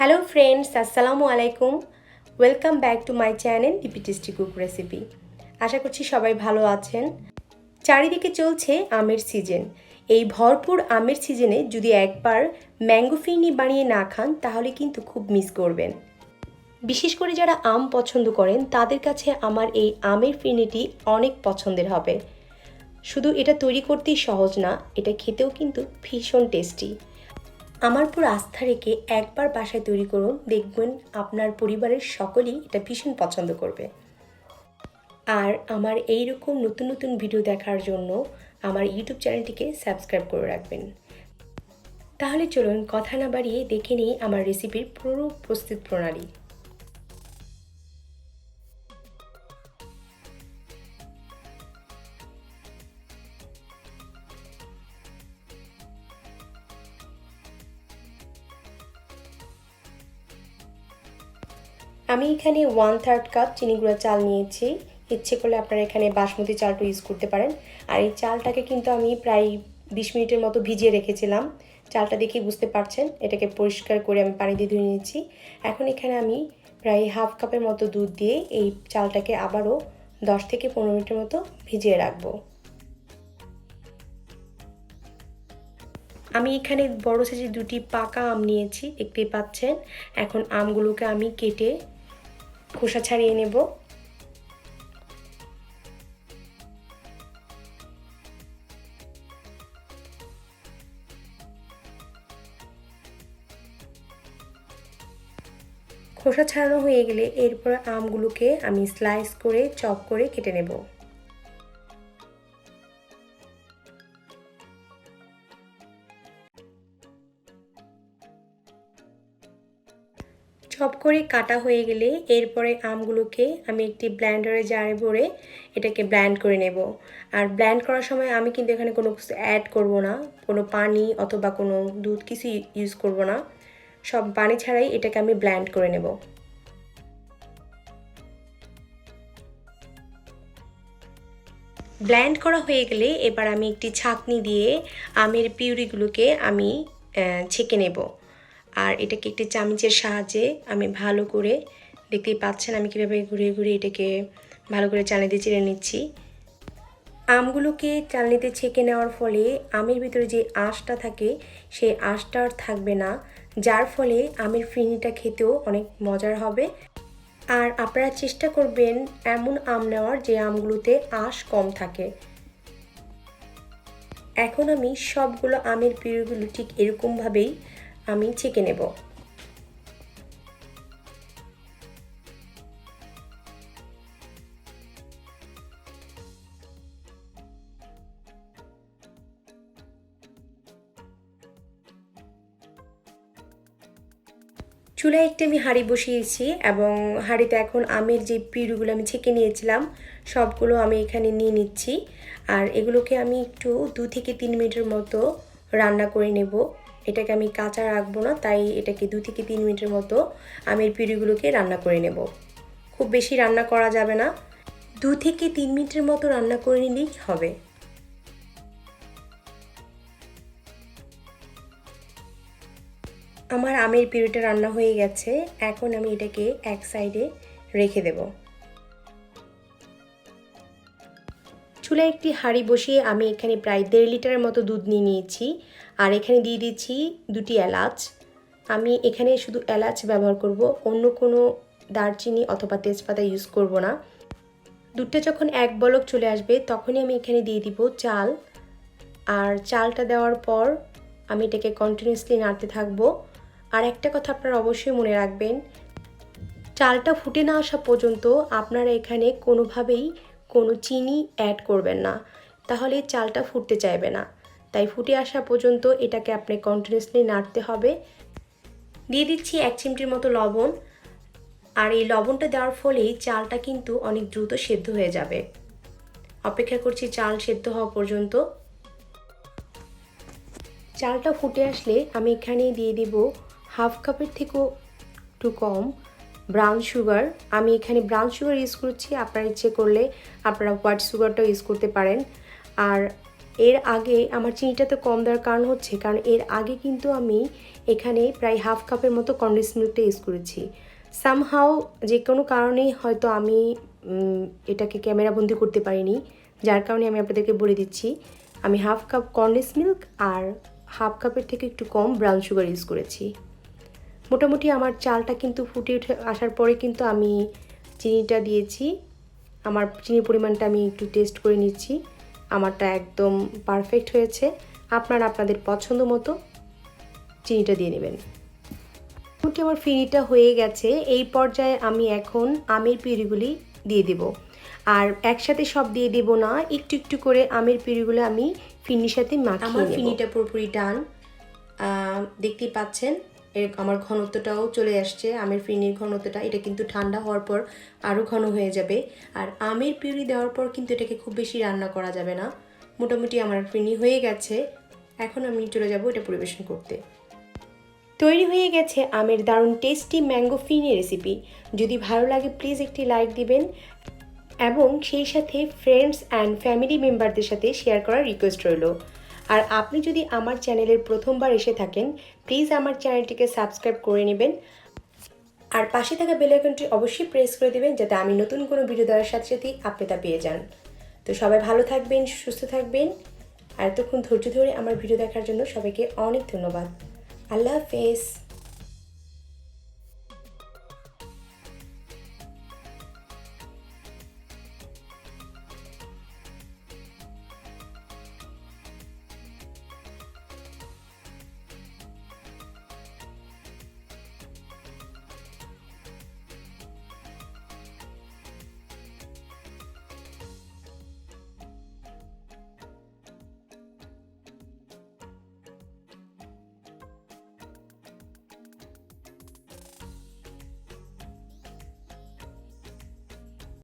Hello friends, আসসালামু আলাইকুম। Welcome back to my channel DP tasty cook recipe. আশা করছি সবাই ভালো আছেন। চারিদিকে চলছে আমের সিজন। এই ভরপুর আমের সিজনে যদি একবার ম্যাঙ্গো ফিরনি বানিয়ে না খান তাহলে কিন্তু খুব মিস করবেন। বিশেষ করে যারা আম পছন্দ করেন তাদের কাছে আমার এই আমের ফিরনিটি অনেক পছন্দের হবে। শুধু এটা তৈরি করতেই সহজ না, এটা খেতেও কিন্তু ভীষণ টেস্টি। আমার পুরো আস্থা রেখে একবার বাসায় তৈরি করুন, দেখবেন আপনার পরিবারের সকলেই এটা ভীষণ পছন্দ করবে। আর আমার এই রকম নতুন নতুন ভিডিও দেখার জন্য আমার ইউটিউব চ্যানেলটিকে সাবস্ক্রাইব করে রাখবেন। তাহলে চলুন কথা না বাড়িয়ে দেখে নিই আমার রেসিপির পুরো প্রস্তুত প্রণালী। আমি এখানে 1/3 কাপ চিনি গুঁড়া চাল নিয়েছি। ইচ্ছে করলে আপনারা এখানে বাসমতি চালটা ইউজ করতে পারেন। আর এই চালটাকে কিন্তু আমি প্রায় 20 মিনিটের মতো ভিজিয়ে রেখেছিলাম। চালটা দেখেই বুঝতে পারছেন, এটাকে পরিষ্কার করে আমি পানি দিয়ে ধুয়ে নিয়েছি। এখন এখানে আমি প্রায় হাফ কাপের মতো দুধ দিয়ে এই চালটাকে আবারও 10 থেকে 15 মিনিটের মতো ভিজিয়ে রাখবো। আমি এখানে বড় সাইজের দুটি পাকা আম নিয়েছি, দেখতেই পাচ্ছেন। এখন আমগুলোকে আমি কেটে খোসা ছাড়িয়ে নেব। খোসা ছাড়ানো হয়ে গেলে এরপর আমগুলোকে আমি স্লাইস করে চপ করে কেটে নেব। চপ করে কাটা হয়ে গেলে এরপরে আমগুলোকে আমি একটি ব্লেন্ডারে জারে ভরে এটাকে ব্লেন্ড করে নেব। আর ব্লেন্ড করার সময় আমি কিন্তু এখানে কোনো কিছু অ্যাড করব না, কোনো পানি অথবা কোনো দুধ কিছু ইউজ করব না। সব পানি ছাড়াই এটাকে আমি ব্লেন্ড করে নেব। ব্লেন্ড করা হয়ে গেলে এবার আমি একটি ছাঁকনি দিয়ে আমের পিউরিগুলোকে আমি ছেঁকে নেব। আর এটাকে একটি চামচের সাহায্যে আমি ভালো করে, দেখতেই পাচ্ছেন আমি কীভাবে ঘুরিয়ে ঘুরিয়ে এটাকে ভালো করে চালনিতে চেড়ে নিচ্ছি। আমগুলোকে চালনিতে ছেঁকে নেওয়ার ফলে আমের ভিতরে যে আঁশটা থাকে সেই আঁশটা আর থাকবে না, যার ফলে আমের ফিরনিটা খেতেও অনেক মজার হবে। আর আপনারা চেষ্টা করবেন এমন আম নেওয়ার যে আমগুলোতে আঁশ কম থাকে। এখন আমি সবগুলো আমের পিউরিগুলো ঠিক এরকমভাবেই আমি ছেঁকে নেব। চুলায় একটি আমি হাঁড়ি বসিয়েছি এবং হাঁড়িতে এখন আমের যে পিউরিগুলো আমি ছেঁকে নিয়েছিলাম সবগুলো আমি এখানে নিয়ে নিচ্ছি। আর এগুলোকে আমি একটু 2 থেকে 3 মিনিটের মতো রান্না করে নেব। এটাকে আমি কাঁচা রাখবো না, তাই এটাকে 2 থেকে 3 মিনিটের মতো আমের পিউরিগুলোকে রান্না করে নেব। খুব বেশি রান্না করা যাবে না, 2 থেকে 3 মিনিটের মতো রান্না করে নিলেই হবে। আমার আমের পিউরিটা রান্না হয়ে গেছে, এখন আমি এটাকে এক সাইডে রেখে দেব। চুলায় একটি হাঁড়ি বসিয়ে আমি এখানে প্রায় 1.5 লিটারের মতো দুধ নিয়ে নিয়েছি। আর এখানে দিয়ে দিচ্ছি 2টি এলাচ। আমি এখানে শুধু এলাচ ব্যবহার করব, অন্য কোনো দারচিনি অথবা তেজপাতা ইউজ করব না। দুধটা যখন এক বলক চলে আসবে তখনই আমি এখানে দিয়ে দিব চাল। আর চালটা দেওয়ার পর আমি এটাকে কন্টিনিউয়াসলি নাড়তে থাকবো। আর একটা কথা আপনারা অবশ্যই মনে রাখবেন, চালটা ফুটে না আসা পর্যন্ত আপনারা এখানে কোনোভাবেই কোনো চিনি অ্যাড করবেন না, তাহলে চালটা ফুটতে চাইবে না। তাই ফুটে আসা পর্যন্ত এটাকে আপনি কন্টিনিউয়াসলি নাড়তে হবে। দিয়ে দিচ্ছি 1 চিমটির মতো লবণ। আর এই লবণটা দেওয়ার ফলেই চালটা কিন্তু অনেক দ্রুত সেদ্ধ হয়ে যাবে। অপেক্ষা করছি চাল সেদ্ধ হওয়া পর্যন্ত। চালটা ফুটে আসলে আমি এখানে দিয়ে দিব হাফ কাপের থেকেও একটু কম ব্রাউন সুগার। আমি এখানে ব্রাউন সুগার ইউজ করছি, আপনারা ইচ্ছে করলে আপনারা হোয়াইট সুগারটাও ইউজ করতে পারেন। আর এর আগে আমার চিনিটা তো কম দেওয়ার কারণ হচ্ছে কারণ এর আগে কিন্তু আমি এখানে প্রায় হাফ কাপের মতো কনডেন্স মিল্কটা ইউজ করেছি। সামহাও যে কোনো কারণেই হয়তো আমি এটাকে ক্যামেরাবন্দি করতে পারিনি, যার কারণে আমি আপনাদেরকে বলে দিচ্ছি আমি হাফ কাপ কনডেন্স মিল্ক আর হাফ কাপের থেকে একটু কম ব্রাউন সুগার ইউজ করেছি। মোটামুটি আমার চালটা কিন্তু ফুটে উঠে আসার পরে কিন্তু আমি চিনিটা দিয়েছি। আমার চিনির পরিমাণটা আমি একটু টেস্ট করে নিচ্ছি, আমারটা একদম পারফেক্ট হয়েছে। আপনারা আপনাদের পছন্দ মতো চিনিটা দিয়ে নেবেন। মোটামুটি আমার ফিরনিটা হয়ে গেছে। এই পর্যায়ে আমি এখন আমের পিউরিগুলি দিয়ে দেব, আর একসাথে সব দিয়ে দেব না, একটু একটু করে আমের পিউরিগুলো আমি ফিরনির সাথে মাখিয়ে নেব। আমার ফিরনিটা পুরোপুরি ডান, দেখতেই পাচ্ছেন আমার ঘনত্বটাও চলে আসছে। আমের ফিরনির ঘনত্বটা এটা কিন্তু ঠান্ডা হওয়ার পর আরও ঘন হয়ে যাবে। আর আমের পিউরি দেওয়ার পর কিন্তু এটাকে খুব বেশি রান্না করা যাবে না। মোটামুটি আমার ফিরনি হয়ে গেছে, এখন আমি চলে যাব এটা পরিবেশন করতে। তৈরি হয়ে গেছে আমের দারুণ টেস্টি ম্যাঙ্গো ফিরনি রেসিপি। যদি ভালো লাগে প্লিজ একটি লাইক দিবেন এবং সেই সাথে ফ্রেন্ডস অ্যান্ড ফ্যামিলি মেম্বারদের সাথে শেয়ার করার রিকোয়েস্ট রইল। আর আপনি যদি আমার চ্যানেলের প্রথমবার এসে থাকেন প্লিজ আমার চ্যানেলটিকে সাবস্ক্রাইব করে নেবেন, আর পাশে থাকা বেল আইকনটি অবশ্যই প্রেস করে দেবেন যাতে আমি নতুন কোনো ভিডিও দেওয়ার সাথে সাথেই আপনি তা পেয়ে যান। তো সবাই ভালো থাকবেন, সুস্থ থাকবেন, আর এতক্ষণ ধৈর্য ধরে আমার ভিডিও দেখার জন্য সবাইকে অনেক ধন্যবাদ। আল্লাহ হাফেজ।